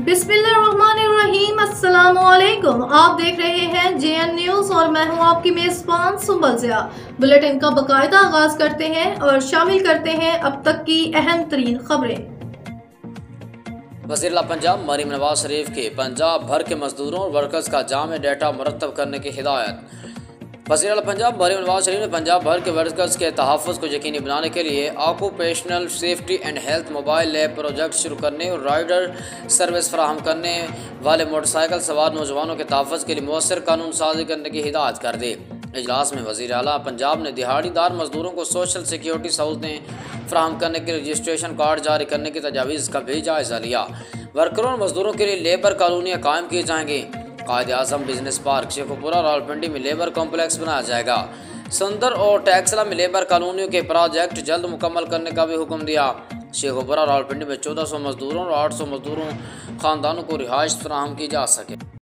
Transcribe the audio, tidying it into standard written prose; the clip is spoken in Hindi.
बिस्मिल्लाहिर्रहमानिर्रहीम। अस्सलामुअलैकुम। आप देख रहे हैं जेएन न्यूज़ और मैं हूं आपकी मेज़बान सुंबल ज़िया। बुलेटिन का बाकायदा आगाज करते हैं और शामिल करते हैं अब तक की अहम तरीन खबरें। वज़ीर पंजाब मरीम नवाज शरीफ के पंजाब भर के मजदूरों और वर्कर्स का जाम डेटा मुरतब करने की हिदायत। वज़ीर पंजाब मरीम नवाज शरीफ ने पंजाब भर के वर्कर्स के तहफ़्फ़ुज़ को यकीनी बनाने के लिए occupational safety and health mobile lab project शुरू करने और राइडर सर्विस फराहम करने वाले मोटरसाइकिल सवार नौजवानों के तहफ़्फ़ुज़ के लिए मौसर कानून साजी करने की हिदायत कर दी। इजलास में वज़ीर आला पंजाब ने दिहाड़ीदार मजदूरों को सोशल सिक्योरिटी सहूलतें फराहम करने के लिए रजिस्ट्रेशन कार्ड जारी करने की तजावीज़ का भी जायज़ा लिया। वर्करों और मजदूरों के लिए लेबर कॉलोनियाँ कायम की जाएंगी। कायद आज़म बिजनेस पार्क शेखुपुरा रावलपिंडी में लेबर कॉम्प्लेक्स बनाया जाएगा। सुंदर और टैक्सला में लेबर कॉलोनियों के प्रोजेक्ट जल्द मुकम्मल करने का भी हुक्म दिया। शेखुपुरा रावलपिंडी में 1400 मजदूरों और 800 मजदूरों खानदानों को रिहाइश फराहम की जा सके।